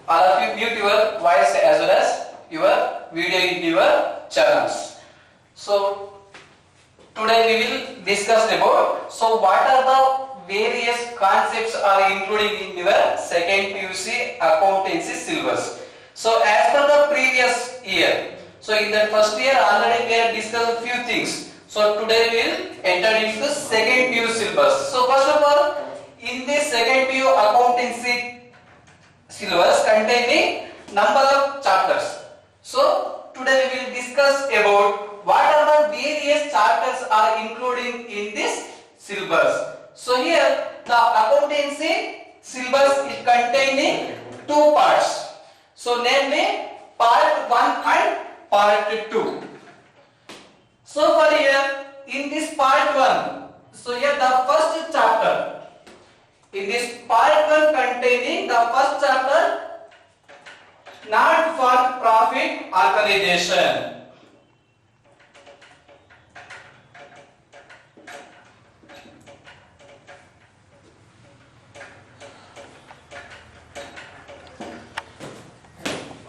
all of you mute your voice as well as your video in your channels. So today we will discuss about what are the various concepts are including in your second PUC accountancy syllabus. So as per the previous year, so in the first year already we have discussed a few things. So today we will enter into the second PU syllabus. So first of all, in this second PU accountancy syllabus containing number of chapters. So today we will discuss about what are the various chapters are including in this syllabus. So here the accountancy syllabus is containing two parts. So namely part 1 and part 2. So for here in this part 1, so here the first chapter. In this part 1 containing the first chapter, not for profit organization.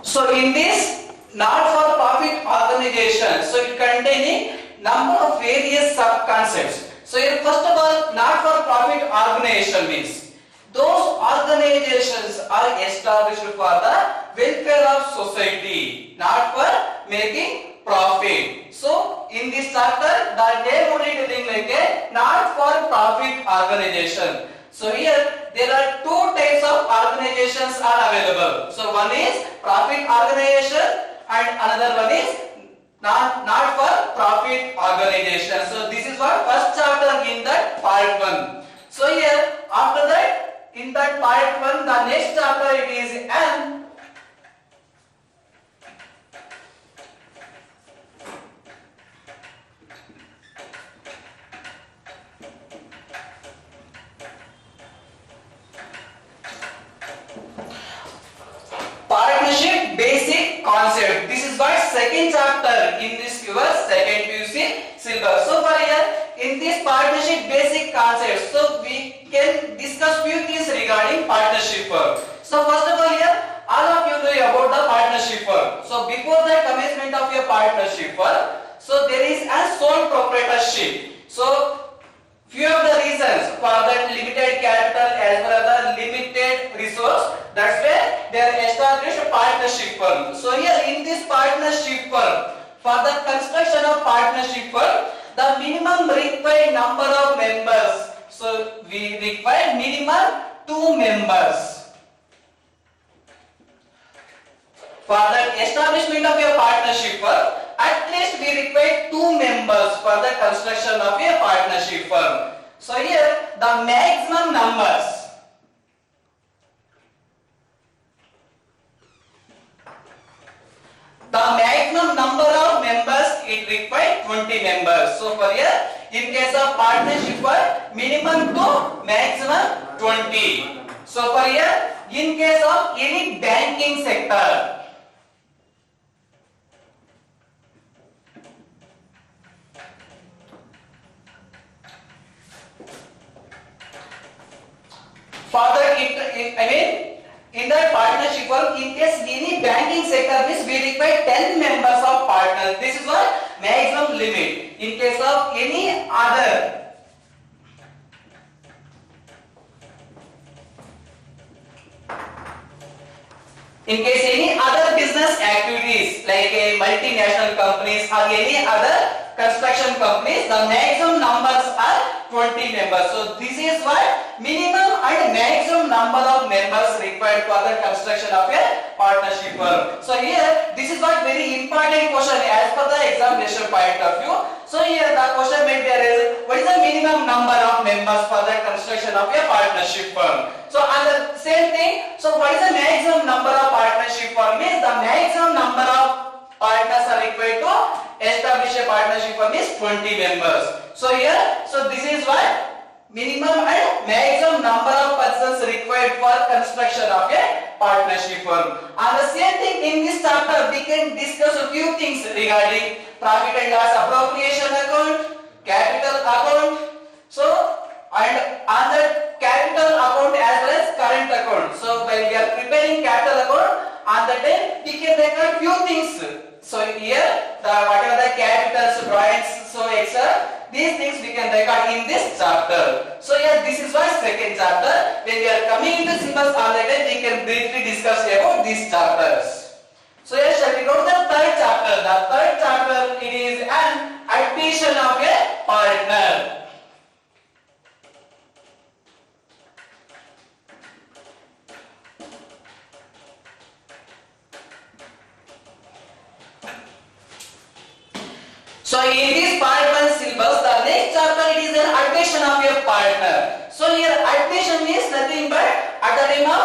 So in this not for profit organization, so it containing number of various sub concepts. So here first of all, not for profit organization means those organizations are established for the welfare of society, not for making profit. So in this chapter the name only telling like a not for profit organization. So here there are two types of organizations are available. So one is profit organization and another one is not for profit organization. So this is what first chapter in that part 1. So here after that in that part 1 the next chapter it is N. Partnership basic concept. This is what second chapter in this your second PUC syllabus. So for here in this partnership basic concept, so we can discuss few things regarding partnership firm. So first of all here all of you know about the partnership firm. So before the commencement of your partnership firm, so there is a sole proprietorship. So few of the reasons for that limited capital as well as the limited resource, that's why they are established partnership firm. So here in this partnership firm, for the construction of partnership firm, the minimum required number of members. So we require minimum 2 members. For the establishment of a partnership firm, at least we require 2 members for the construction of a partnership firm. So here the maximum numbers. The maximum number of members it requires 20 members. So for here in case of partnership firm minimum to maximum 20. So for here in case of any banking sector, further in that partnership firm, in case any banking sector means we require 10 members of partners. This is what maximum limit. In case of any other business activities like a multinational companies or any other construction companies, the maximum numbers are 20 members. So this is what minimum and maximum number of members required for the construction of a partnership firm. So here this is what very important question as per the examination point of view. So here the question may be raised, what is the minimum number of members for the construction of a partnership firm? So on the same thing, so what is the maximum number of partnership firm means the maximum number of partners are required to establish a partnership firm is 20 members. So here, so this is what minimum and maximum number of persons required for construction of a partnership firm. And the same thing in this chapter we can discuss a few things regarding profit and loss appropriation account, capital account. So and on the capital account as well as current account. So while we are preparing capital account, on the time we can record few things. So here the whatever the capitals, drawings, so etc. These things we can record in this chapter. So yeah, this is our second chapter. When we are coming into symbols on the time, we can briefly discuss about these chapters. So yes, shall we go to the third chapter? The third chapter, it is an addition of a partner. So in this part 1 syllabus, the next chapter it is an addition of your partner. So here addition means nothing but at the time of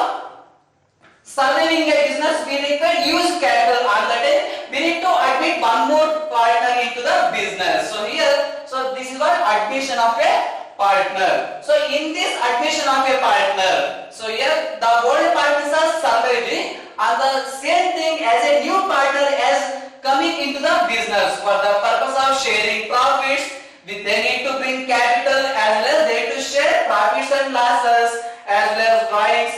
surviving a business, we require use capital. On the time we need to admit one more partner into the business. So here, so this is what admission of a partner. So in this admission of a partner, so here the old partners are surviving, and the same thing as a new partner as coming into the business for the purpose of sharing profits. They need to bring capital as well as they need to share profits and losses as well as drawings.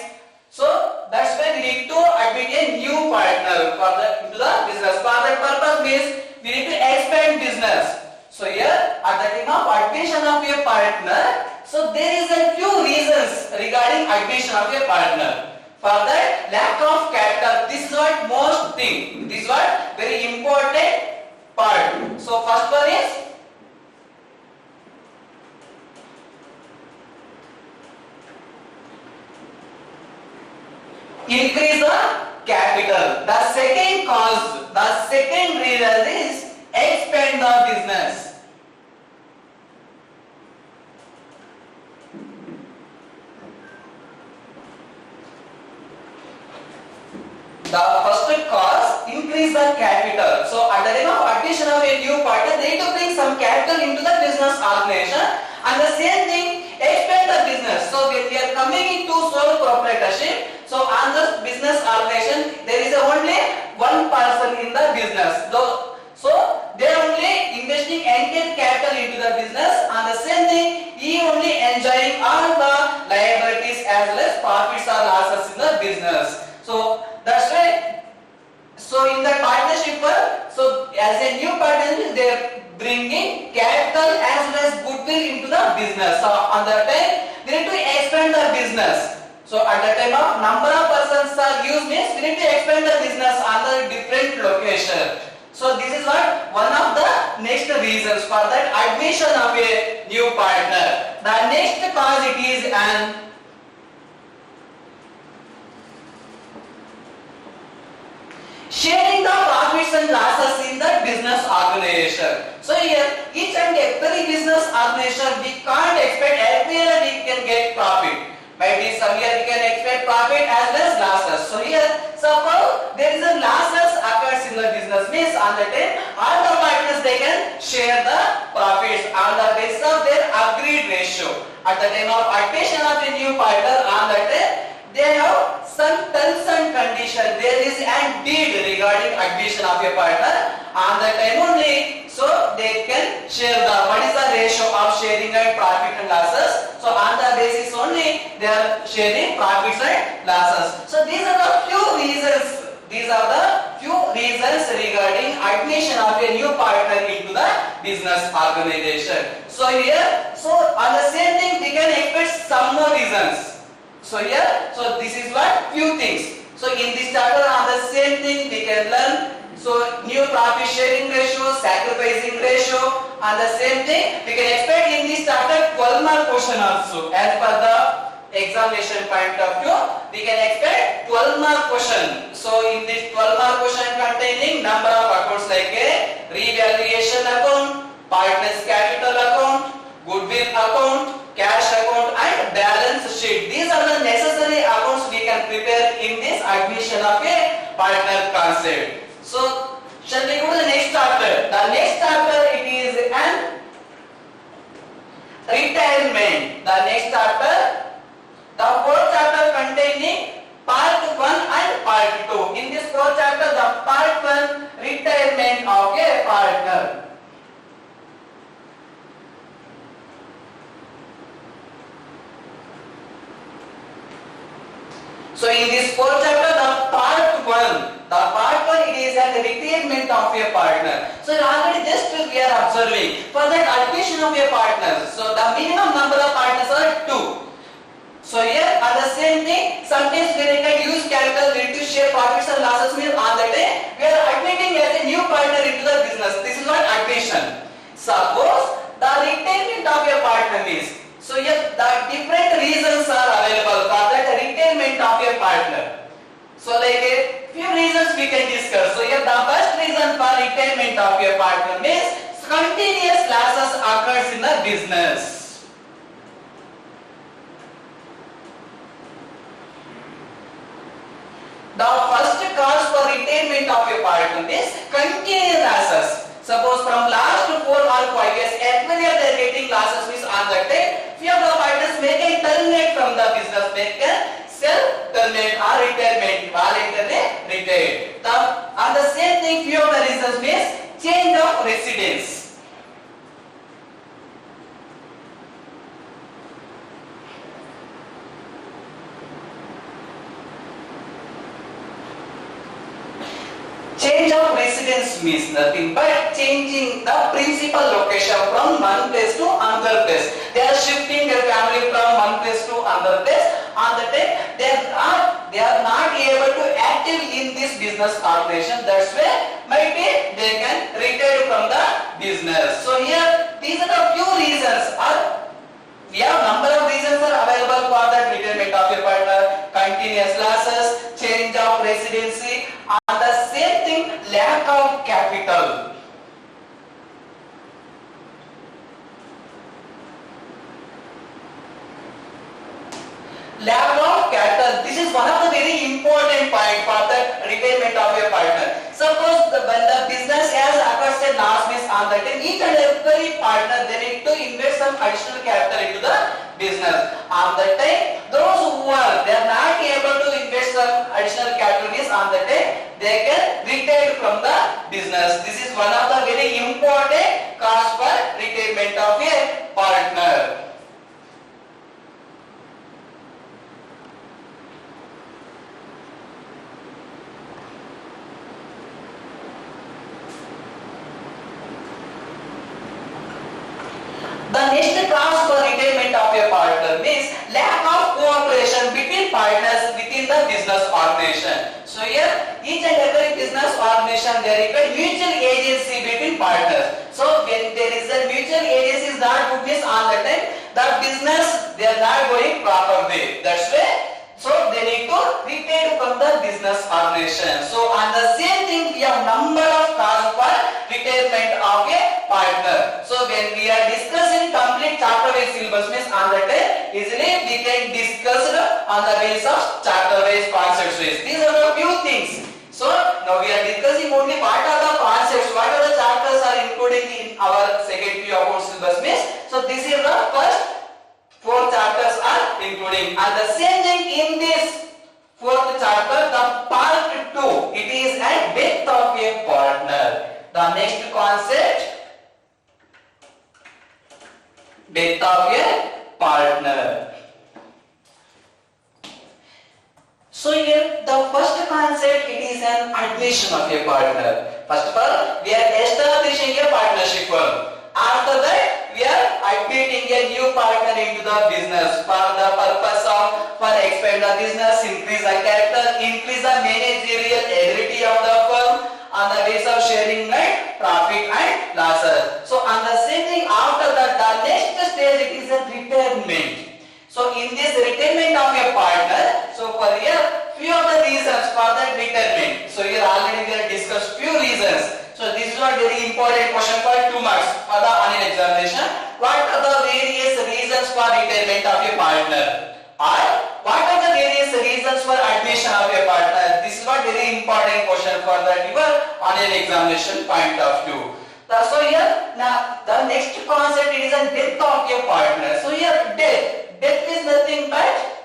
So that's why we need to admit a new partner for into the business. For that purpose means we need to expand business. So here at the time of admission of a partner, so there is a few reasons regarding admission of a partner. For that, lack of capital, this is what most thing, this is what very important part. So first one is increase the capital. The second cause, the second reason is expand the business. The first cause, increase the capital. So at the time of addition of a new partner, they need to bring some capital into the business organization, and the same thing, expand the business. So when we are coming into sole proprietorship, so on the business organization, there is only one person in the business. So they are only investing entire capital into the business, and the same thing, he only enjoying all the liabilities as well as profits or losses in the business. So that's why, so in the partnership work, so as a new partner, they are bringing capital as well as goodwill into the business. So on the time, they need to expand the business. So at the time of number of persons are used means we need to expand the business on the different location. So this is what one of the next reasons for that admission of a new partner. The next cause it is an sharing the profits and losses in the business organization. So here, each and every business organization, we can't expect every year we can get profit. Maybe some year we can expect profit as well as losses. So here, suppose there is a losses occurs in the business, means on the time, all the partners they can share the profits on the basis of their agreed ratio. At the time of admission of a new partner, on the time, they have some terms and conditions. There is a deed regarding admission of a partner. On the time only, so they can share the what is the ratio of sharing and profit and losses. So on the basis only they are sharing profits and losses. So these are the few reasons. These are the few reasons regarding admission of a new partner into the business organization. So here, so on the same thing we can expect some more reasons. So here, so this is what few things. So in this chapter on the same thing we can learn. So new profit sharing ratio, sacrificing ratio, and the same thing we can expect in this chapter 12 mark question also. As per the examination point of view, we can expect 12 mark question. So in this 12 mark question containing number of accounts like a revaluation account, partners capital account, goodwill account, cash account and balance sheet. These are the necessary accounts we can prepare in this admission of a partner concept. So shall we go to the next chapter? The next chapter it is an retirement. The next chapter, the fourth chapter containing part 1 and part 2. In this fourth chapter, the part 1 retirement of a partner. in this fourth chapter, the part one it is an retirement of a partner. So already just we are observing for that admission of a partner. So the minimum number of partners are 2. So here on the same thing, sometimes we can use capital to share profits and losses. Means on the day we are admitting as a new partner into the business. This is what admission. Suppose the retirement of a partner means. So here the different reasons are available for that retirement of a partner. So like a few reasons we can discuss. So here the first reason for retirement of a partner means continuous losses occurs in the business. The first cause for retirement of a partner is continuous losses. Suppose from last 4 or 5 years, every year they are getting losses. Means on that day, few of the partners may can terminate from the business, they can self-terminate or retirement, voluntarily retire. On the same thing, few of the reasons means change of residence. Change of residence means nothing but changing the principal location from one place to another place. They are shifting their family from one place to another place. On the time they are not able to active in this business operation. That's why maybe they can retire from the business. So here these are the few reasons. We have number of reasons are available for that retirement of a partner. Continuous losses, change of residency, and the same thing, lack of capital. Lack of capital. This is one of the very important point for the retirement of a partner. Suppose when the business has occurs a loss, means on that time each and every partner they need to invest some additional capital into the business. On that time, those who are they are not able to invest some additional capital, means on that time they can retire from the business. This is one of the very important cause for retirement of a partner. The next cause for retirement of a partner means lack of cooperation between partners within the business organization. So here each and every business organization there is a mutual agency between partners. So when there is a mutual agency is not good, means on the time the business they are not going proper way. That's why so they need to retire from the business organization. So on the same thing we have number of causes for retirement of a partner. So when we are discussing complete chapter wise syllabus, means on the time easily we can discuss on the basis of chapter wise, concepts wise. These are the few things. So now we are discussing only what are the concepts, what are the chapters are including in our second view about syllabus, means. So this is the first 4 chapters are including, and the same thing in this 4th chapter, the part 2, it is a death of a partner. The next concept, death of a partner. So here the first concept, it is an admission of a partner. First of all, we are establishing a partnership firm. After that, we are admitting a new partner into the business for the purpose of expand the business, increase the capital, increase the managerial ability of the firm on the basis of sharing net profit and losses. So on the same thing, after that, the next stage it is a retirement. So in this retirement of a partner, so for here few of the reasons for that retirement. So here already we have discussed few reasons. So this is not very important question for 2 marks for the annual examination. What are the various reasons for retirement of a partner? Or what are the various reasons for admission of a partner? This is not very important question for the your annual examination point of view. So here now the next concept is a death of a partner. So here death is nothing but,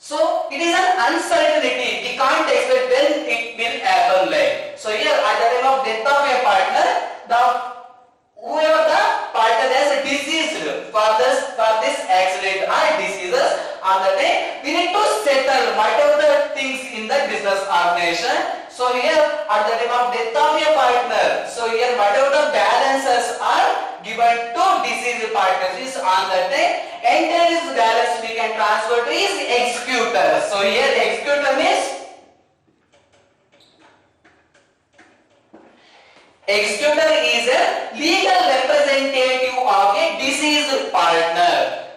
so it is an uncertainty. We can't expect when it will happen like. So here at the time of death of a partner, whoever the partner has deceased for this accident or diseases, on the day we need to settle whatever the things in the business organization. So here at the time of death of a partner, so here whatever the balances are given to deceased partners is on the day entire is balance we can transfer to is executor. So here executor means executor is a legal representative of a deceased partner.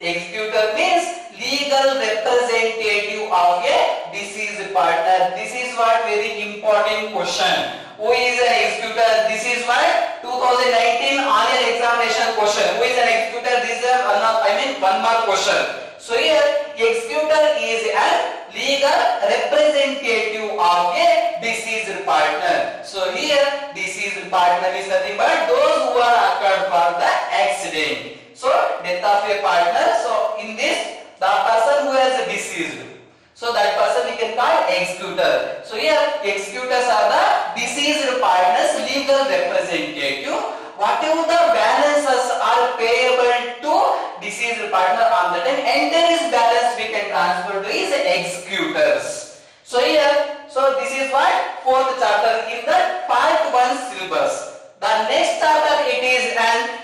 Executor means legal representative of a deceased partner. This is what very important question. Who is an executor? This is what 2019 annual examination question. Who is an executor? This is one mark question. So here executor is a legal representative of a deceased partner. So here deceased partner is nothing but those who are occurred for the accident. So death of a partner. So in this the person who has deceased. So that person we can call executor. So here executors are the deceased partner's legal representative. Whatever the balances are payable to deceased partner on the time, entire balance we can transfer to is executors. So here, so this is what fourth chapter in the part 1 syllabus. The next chapter it is an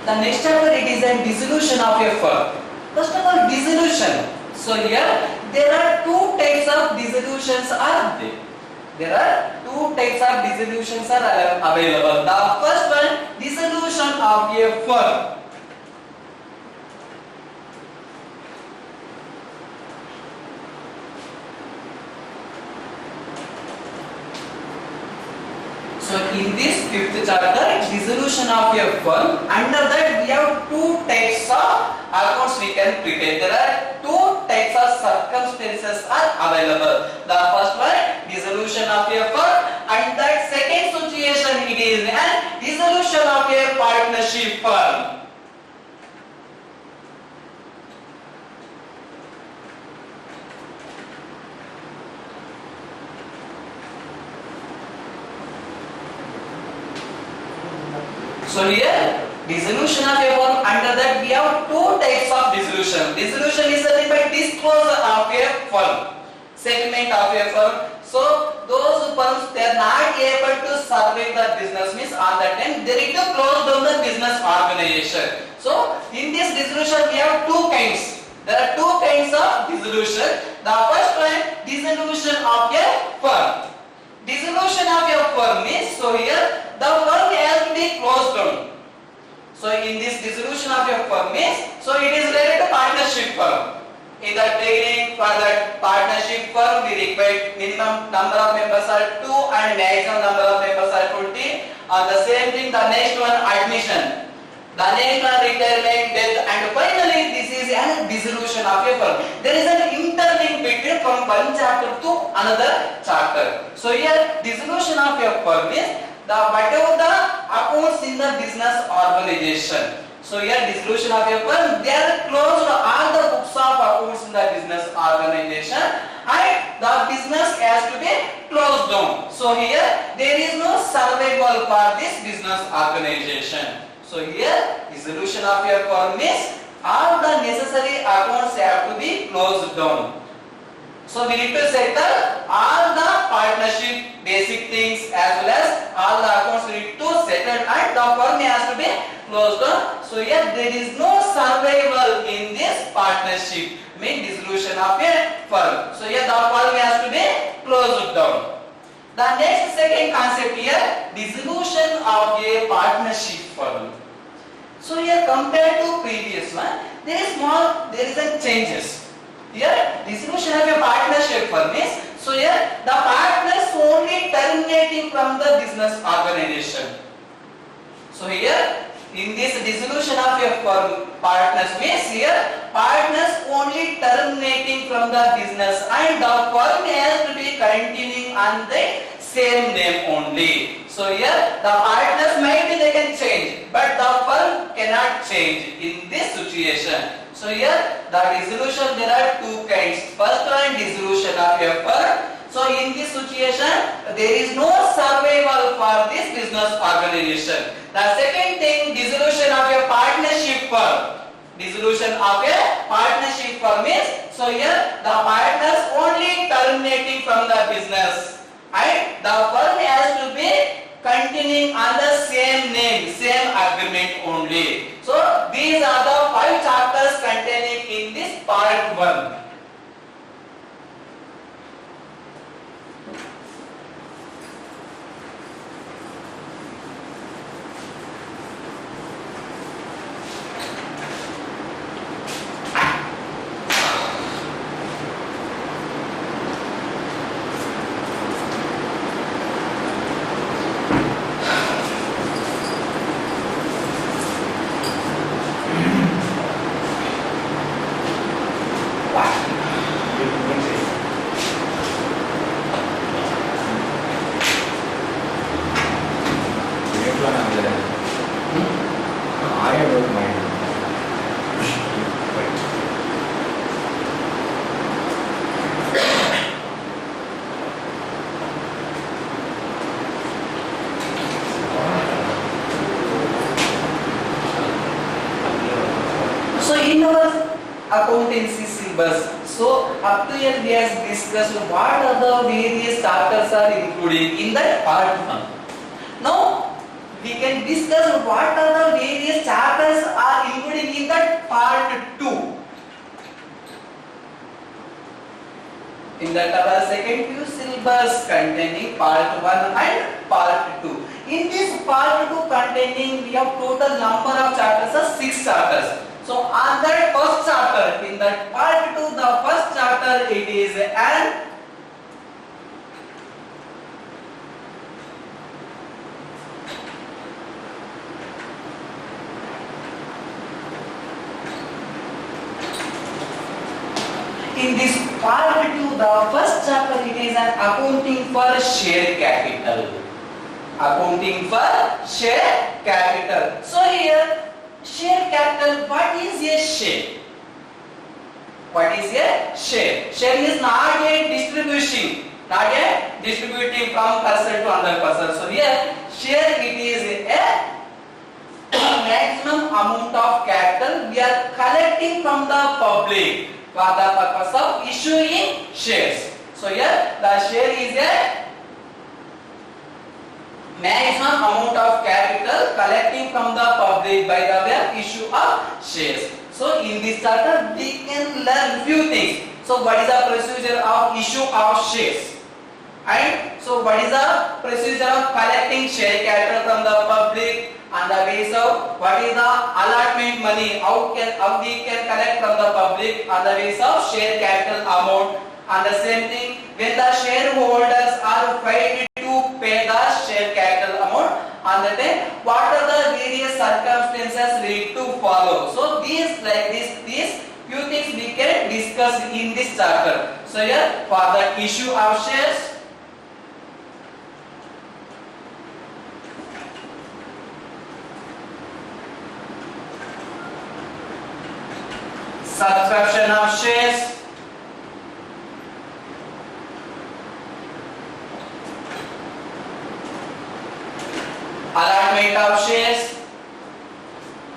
the next chapter it is a dissolution of a firm. First of all, dissolution. So here there are two types of dissolutions are there. There are two types of dissolutions are available. The first one, dissolution of a firm. So in this fifth chapter, dissolution of a firm, under that we have two types of accounts we can prepare. There are two types of circumstances are available. The first one, dissolution of a firm, and that second situation it is a dissolution of a partnership firm. So here dissolution of a firm, under that we have two types of dissolution. Dissolution is nothing but disclosure of a firm, settlement of a firm. So those firms they are not able to survive the business means on that time they need to close down the business organization. So in this dissolution we have two kinds. There are two kinds of dissolution. The first one, dissolution of a firm. Dissolution of a firm means, so here the firm has to be closed down. So in this dissolution of a firm means, so it is related to partnership firm. In the beginning, for that partnership firm we require minimum number of members are 2 and maximum number of members are 20. The same thing, the next one admission, the next one retirement, death, and finally this is a dissolution of a firm. There is an interlink between from one chapter to another chapter. So here dissolution of a firm is the whatever the accounts in the business organization. So here dissolution of a firm, they are closed all the books of accounts in the business organization and the business has to be closed down. So here there is no survival for this business organization. So here dissolution of a firm means all the necessary accounts have to be closed down. So we need to settle all the partnership basic things as well as all the accounts we need to settle and the firm has to be closed down. So here there is no survival in this partnership, mean dissolution of a firm. So here the firm has to be closed down. The next second concept here, dissolution of a partnership firm. So here compared to previous one, there is a changes. Here dissolution of a partnership firm is, so here the partners only terminating from the business organization. So here in this dissolution of your partners means here partners only terminating from the business and the firm has to be continuing on the same name only. So here the partners might be they can change, but the firm cannot change in this situation. So here the dissolution there are two kinds. First one dissolution of your firm. So in this situation there is no survival for this business organization. The second thing, dissolution of a partnership firm. Dissolution of a partnership firm is, so here the partners only terminating from the business and the firm has to be continuing on the same name, same agreement only. So these are the 5 chapters containing in this part 1. Accountancy syllabus. So up to here we have discussed what are the various chapters are included in that part 1. Now we can discuss what are the various chapters are included in that part 2. In that our second PU syllabus containing part 1 and part 2. In this part 2 containing we have total number of chapters are 6 chapters. So on that first chapter, in that part 2, the first chapter it is an in this part 2, the first chapter it is an accounting for share capital. Accounting for share capital. So here share capital, what is a share? What is a share? Share is not a distribution, not a distributing from person to another person. So here share it is a maximum amount of capital we are collecting from the public for the purpose of issuing shares. So here the share is a maximum amount of capital collecting from the public by the way of issue of shares. So in this chapter we can learn few things. So what is the procedure of issue of shares? And so what is the procedure of collecting share capital from the public and the ways of what is the allotment money, how we can collect from the public and the ways of share capital amount. And the same thing when the shareholders are required to pay the share capital amount, and then what are the various circumstances we need to follow. So these few things we can discuss in this chapter. So here for the issue of shares, subscription of shares, allotment of shares.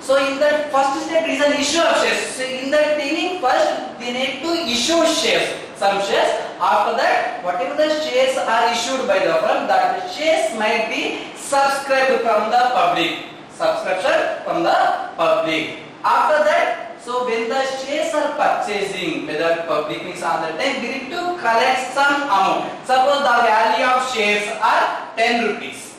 So in the first step is an issue of shares. So in the beginning first they need to issue shares, some shares. After that whatever the shares are issued by the firm, that shares might be subscribed from the public. Subscription from the public. After that, so when the shares are purchasing, whether public means on the time, we need to collect some amount. Suppose the value of shares are 10 rupees.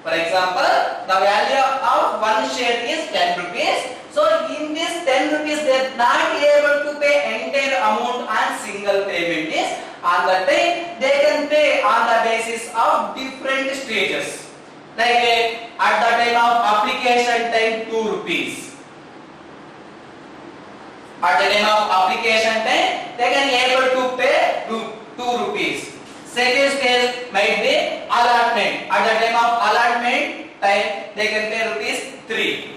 For example, the value of one share is 10 rupees. So in this 10 rupees they are not able to pay entire amount on single payment is on the time they can pay on the basis of different stages. Like at the time of application time 2 rupees. At the time of application time they can able to pay 2 rupees. Second stage might be allotment. At the time of allotment time they can pay rupees 3.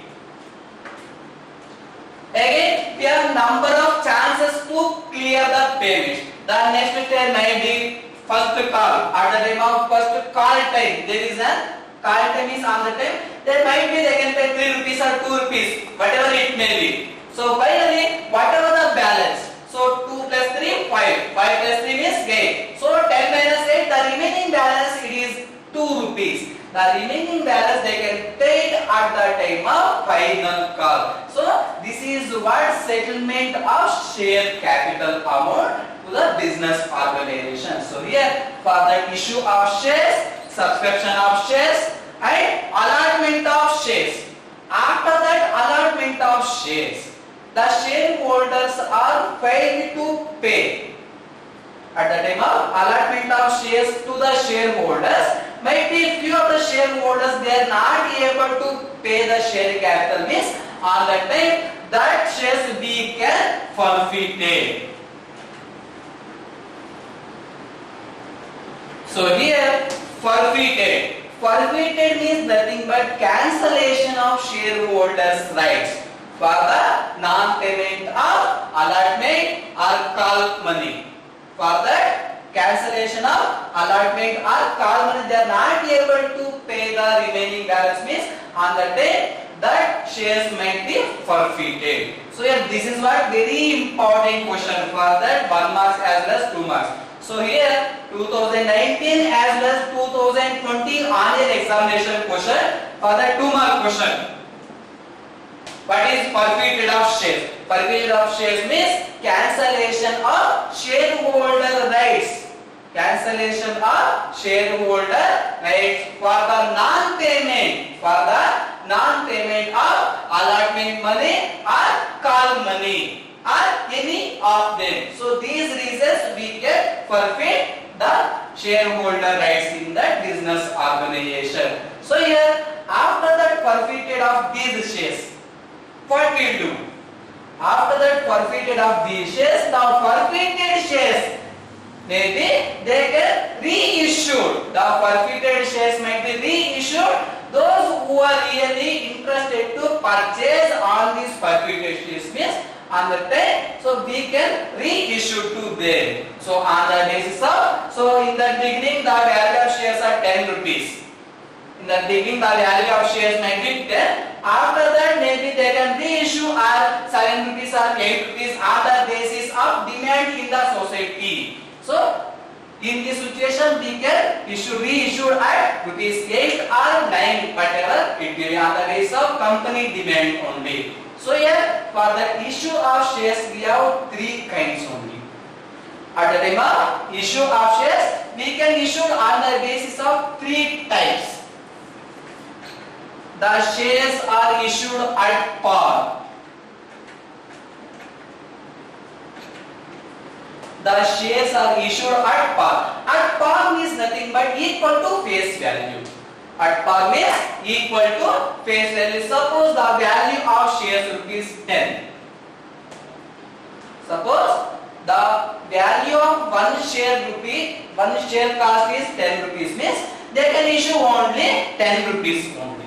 Again, we have number of chances to clear the payment. The next stage might be first call. At the time of first call time, there is a call time is on the time. There might be they can pay 3 rupees or 2 rupees, whatever it may be. So finally, whatever the balance. So 2 plus 3, 5. 5 plus 3 is 8. So 10 minus 8, the remaining balance it is 2 rupees. The remaining balance they can pay at the time of final call. So this is what settlement of share capital amount to the business organization. So here for the issue of shares, subscription of shares and allotment of shares. After that allotment of shares, the shareholders are failed to pay. At the time of allotment of shares to the shareholders, might be few of the shareholders they are not able to pay the share capital, means on the time that shares we can forfeited. So here forfeited. Forfeited means nothing but cancellation of shareholders' rights for the non-payment of allotment or call money. For that cancellation of allotment or call money, they are not able to pay the remaining balance, means on the day that shares might be forfeited. So here this is what very important question for that 1 marks as well as 2 marks. So here 2019 as well as 2020 annual examination question for the 2 mark question. What is forfeited of shares? Forfeited of shares means cancellation of shareholder rights. Cancellation of shareholder rights for the non-payment. For the non-payment of allotment money or call money or any of them. So these reasons we can forfeit the shareholder rights in the business organization. So here after that forfeited of these shares, what we'll do? After that forfeited of these shares, now forfeited shares maybe they get reissued. The forfeited shares might be reissued. Those who are really interested to purchase on these forfeited shares means on the time, so we can reissue to them. So on the basis of, so in the beginning the value of shares are 10 rupees. In the beginning the value of shares might be 10. After that maybe they can reissue or 7 rupees or 8 rupees on the basis of demand in the society. So in this situation we can reissue at rupees 8 or 9, whatever it will be on the basis of company demand only. So here for the issue of shares we have 3 kinds only. At the time of issue of shares we can issue on the basis of 3 types. The shares are issued at par. The shares are issued at par. At par means nothing but equal to face value. At par means equal to face value. Suppose the value of shares rupees 10. Suppose the value of one share cost is 10 rupees, means they can issue only 10 rupees only.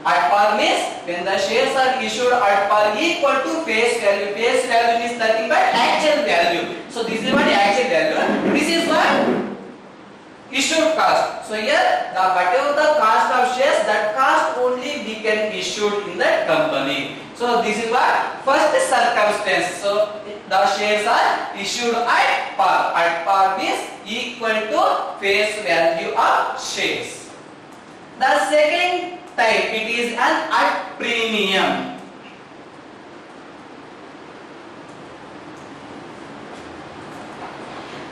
At par means when the shares are issued at par equal to face value. Face value is nothing but actual value. So this is what actual value. This is what issued cost. So here the whatever the cost of shares, that cost only we can issue in the company. So this is what first circumstance. So the shares are issued at par. At par means equal to face value of shares. The second type, it is an at premium.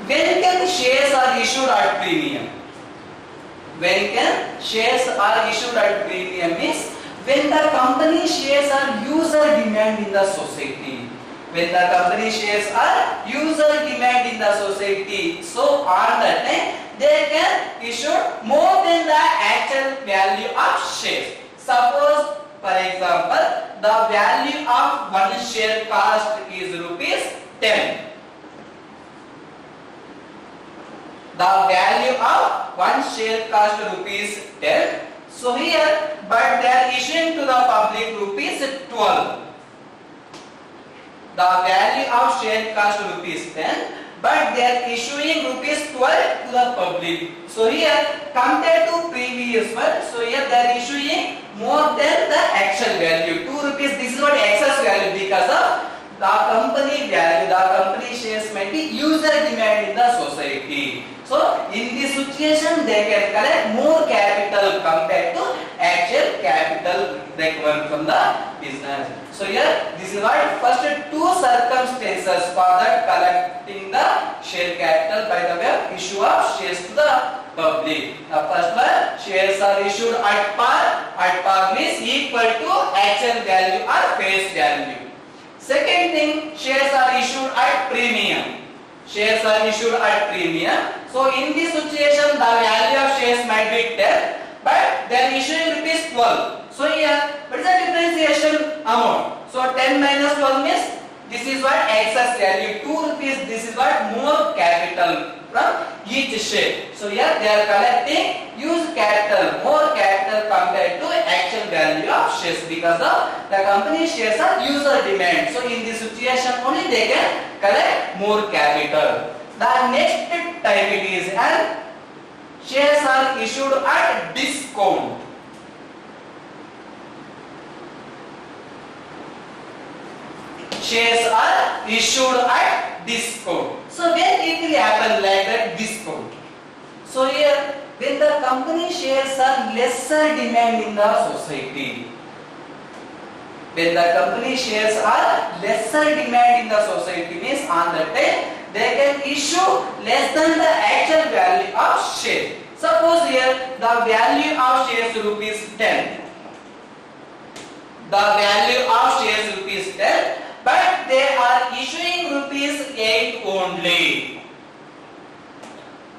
When can shares are issued at premium? When can shares are issued at premium means when the company shares are user demand in the society. when the company shares are user demand in the society. So on that time they can issue more than the actual value of shares. Suppose for example the value of one share cost is rupees 10. The value of one share cost rupees 10. So here, but they are issuing to the public rupees 12. The value of share cost rupees 10, but they are issuing rupees 12 to the public. So here, compared to previous one, so here they are issuing more than the actual value. 2 rupees, this is what excess value because of the company value, the company shares might be user demand in the society. So in this situation they can collect more capital compared to actual capital required from the business. So here this is what first 2 circumstances for the collecting the share capital by the way of issue of shares to the public. The first one, shares are issued at par. At par means equal to actual value or face value. Second thing, shares are issued at premium. Shares are issued at premium. So in this situation, the value of shares might be 10, but they are issuing rupees 12. So here, what is the differentiation amount? So 10 minus 12 means this is what excess value, 2 rupees. This is what more capital from each share. So here they are collecting used capital, more capital compared to actual value of shares because of the company shares are user demand. So in this situation only they can collect more capital. The next type it is and shares are issued at discount. Shares are issued at discount. So when it will happen like that discount? So here when the company shares are lesser demand in the society. When the company shares are lesser demand in the society means on that time they can issue less than the actual value of share. Suppose here the value of shares rupees 10. The value of shares rupees 10, but they are issuing rupees 8 only.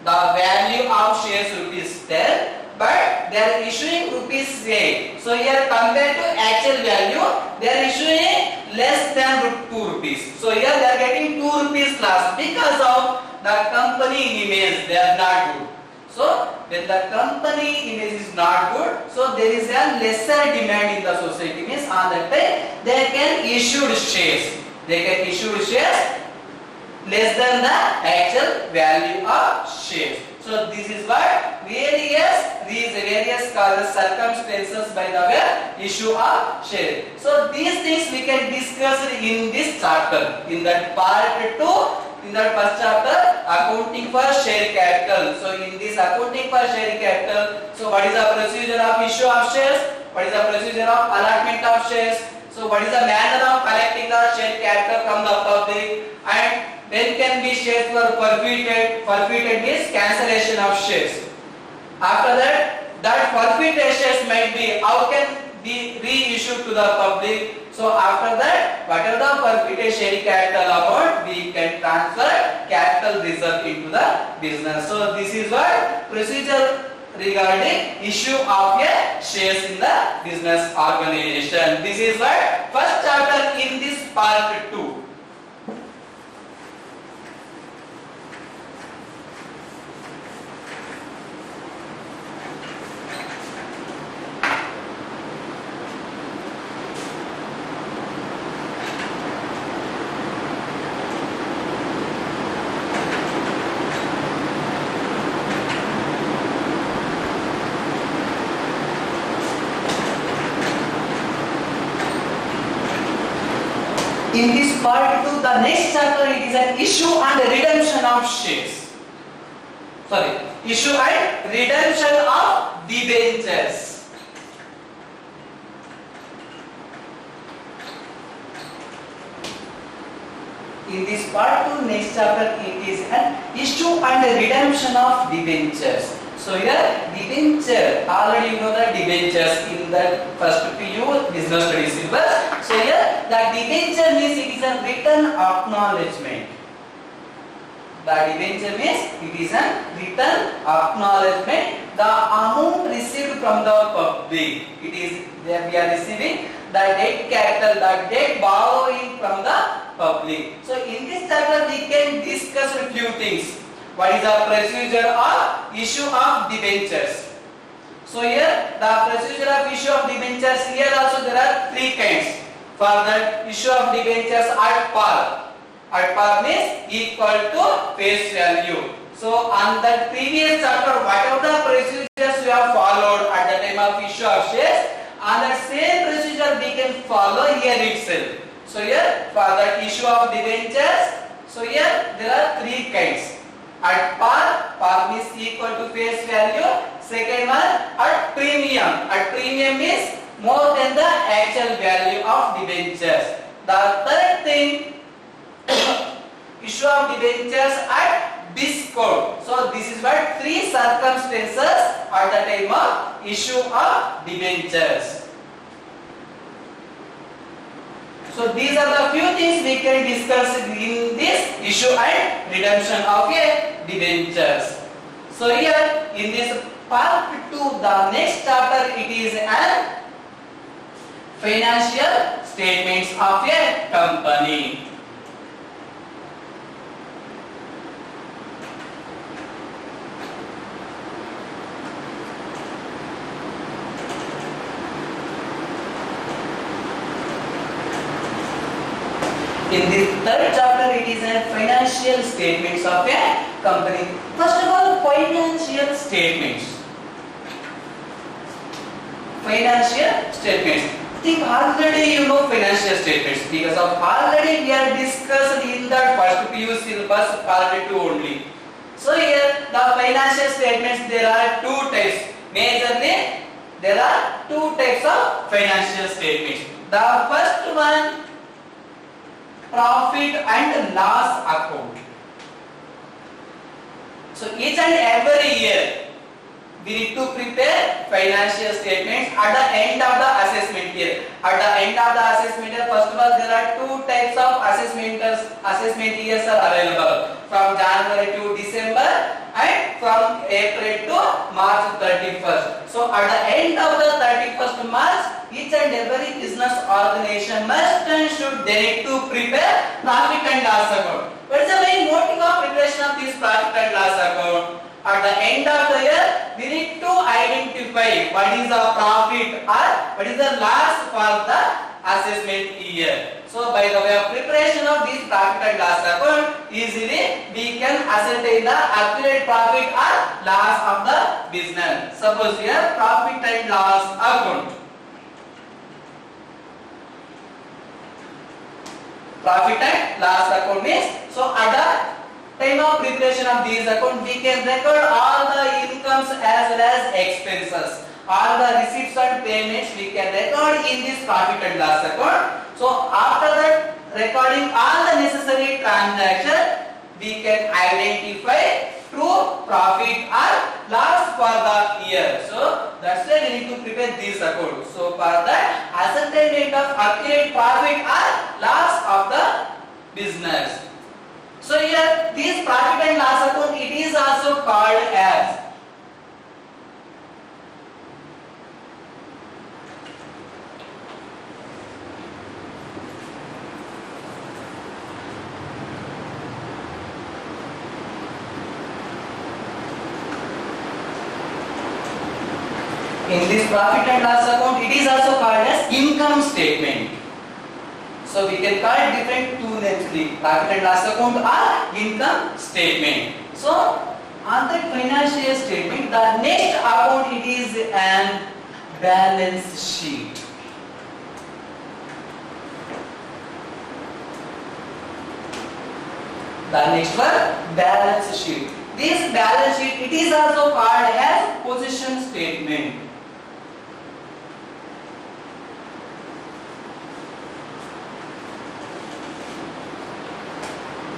The value of shares rupees 10, but they are issuing rupees 8. So here compared to actual value, they are issuing less than 2 rupees. So here they are getting 2 rupees loss because of the company image. They are not good. So when the company image is not good, so there is a lesser demand in the society. Means on that time they can issue shares. They can issue shares less than the actual value of shares. So this is what various causes circumstances by the way issue of share. So these things we can discuss in this chapter. In that part 2, in that first chapter, accounting for share capital. So in this accounting for share capital, so what is the procedure of issue of shares? What is the procedure of allotment of shares? So what is the manner of collecting the share capital from the public? And when can be shares were forfeited? Forfeited means cancellation of shares. After that forfeited shares might be how can be reissued to the public. So after that, whatever the forfeited share capital amount, we can transfer capital reserve into the business. So this is what procedure regarding issue of a shares in the business organization. This is what first chapter in this part 2. In this part 2, the next chapter it is an issue and redemption of shares. Sorry, issue and redemption of debentures. In this part 2, next chapter it is an issue and redemption of debentures. So here debenture, already you know the debentures in the first PU business studies syllabus. So here the debenture means it is a written acknowledgement. The debenture means it is a written acknowledgement. The amount received from the public. It is there we are receiving the debt capital, the debt borrowing from the public. So in this chapter we can discuss a few things. What is the procedure of issue of debentures? So here the procedure of issue of debentures, here also there are three kinds. For the issue of debentures at par. At par means equal to face value. So on the previous chapter, whatever the procedures we have followed at the time of issue of shares, on that same procedure we can follow here itself. So here for the issue of debentures, so here there are three kinds. At par, par means equal to face value. Second one, at premium. At premium means more than the actual value of debentures. The third thing, issue of debentures at discount. So this is what three circumstances at the time of issue of debentures. So these are the few things we can discuss in this issue and redemption of a debentures. So here in this part 2, the next chapter, it is an financial statements of a company. In this third chapter, it is a financial statements of a company. First of all, financial statements. Financial statements. Think already you know financial statements because of already we are discussed in the first PU syllabus part 2 only. So here the financial statements, there are two types. Majorly there are two types of financial statements. The first one, profit and loss account. So each and every year we need to prepare financial statements at the end of the assessment year. At the end of the assessment year, first of all there are two types of assessment years are available, from January to December and from April to March 31st. So at the end of the 31st March, each and every business organization must and should they need to prepare profit and loss account. What is the main motive of preparation of this profit and loss account? At the end of the year, we need to identify what is the profit or what is the loss for the assessment year. So by the way of preparation of this profit and loss account, easily we can ascertain the accurate profit or loss of the business. Suppose here profit and loss account. Profit and loss account means, so at the time of preparation of these account, we can record all the incomes as well as expenses. All the receipts and payments we can record in this profit and loss account. So after that, recording all the necessary transactions, we can identify true profit or loss for the year. So that's why we need to prepare this account. So for that, ascertainment of accurate profit or loss of the business. So here this profit and loss account, it is also called as profit and loss account, it is also called as income statement. So we can call it different two names, the profit and loss account or income statement. So on the financial statement, the next account, it is an balance sheet. The next one, balance sheet. This balance sheet, it is also called as position statement.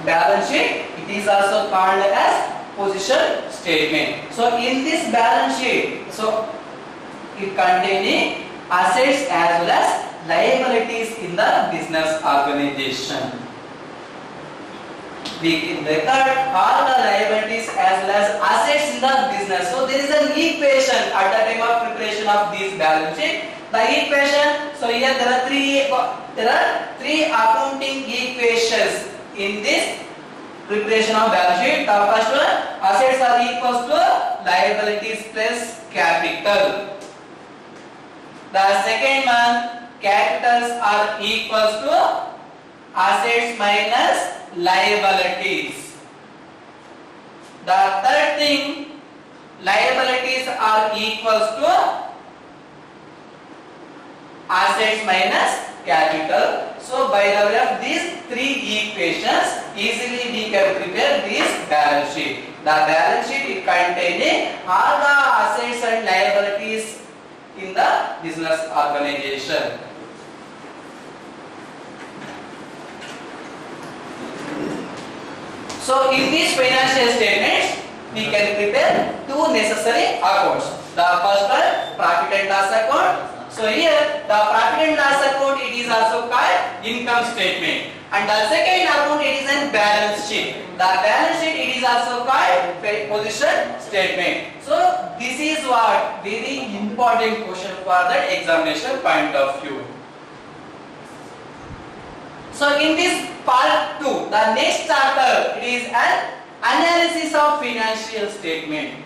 Balance sheet, it is also called as position statement. So in this balance sheet, so it containing assets as well as liabilities in the business organization. We can record all the liabilities as well as assets in the business. So there is an equation at the time of preparation of this balance sheet. The equation, so here there are three accounting equations in this preparation of balance sheet. The first one, assets are equals to liabilities plus capital. The second one, capitals are equals to assets minus liabilities. The third thing, liabilities are equals to assets minus capital. So by the way of these three equations, easily we can prepare this balance sheet. The balance sheet is containing all the assets and liabilities in the business organization. So in these financial statements, we can prepare two necessary accounts. The first one, profit and loss account. So here the profit and loss account, it is also called income statement, and the second account, it is a balance sheet. The balance sheet, it is also called position statement. So this is what very important question for the examination point of view. So in this part 2, the next chapter, it is an analysis of financial statement.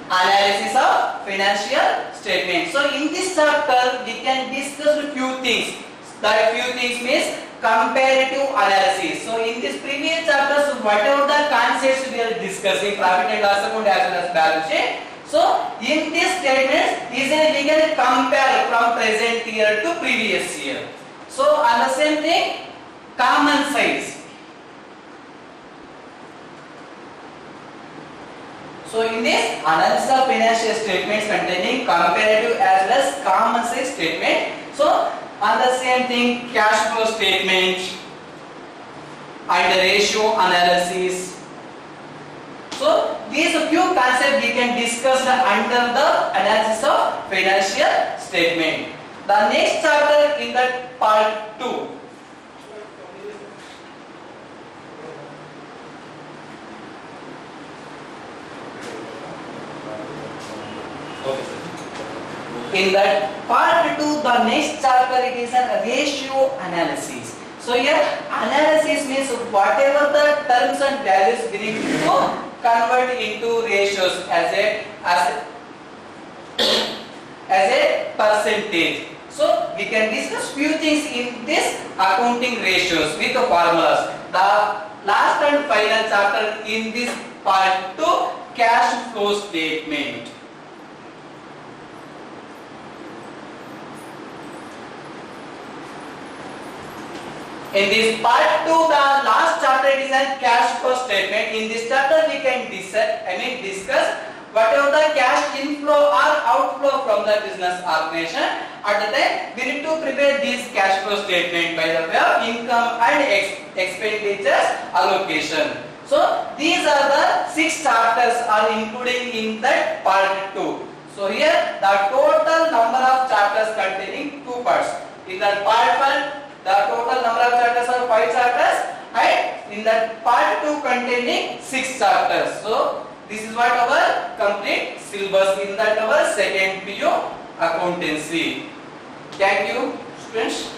Analysis of financial statement. So in this chapter, we can discuss a few things. That few things means comparative analysis. So in this previous chapters, whatever the concepts we are discussing, profit and loss account as well as balance sheet. So in this statements, easily we can compare from present year to previous year. So and the same thing, common size. So in this analysis of financial statements containing comparative as well as common size statement. So on the same thing, cash flow statement and ratio analysis. So these few concepts we can discuss under the analysis of financial statement. The next chapter in that part 2. In that part 2, the next chapter, it is a ratio analysis. So here analysis means whatever the terms and values we need to convert into ratios as a percentage. So we can discuss few things in this accounting ratios with the formulas. The last and final chapter in this part 2, cash flow statement. In this part 2, the last chapter, it is a cash flow statement. In this chapter, we can discuss whatever the cash inflow or outflow from the business organization. At the time, we need to prepare this cash flow statement by the way of income and expenditures allocation. So these are the 6 chapters are included in that part 2. So here the total number of chapters containing 2 parts. In that part 1, the total number of chapters are 5 chapters, and in that part 2 containing 6 chapters. So this is what our complete syllabus in that our second PU accountancy. Thank you, students.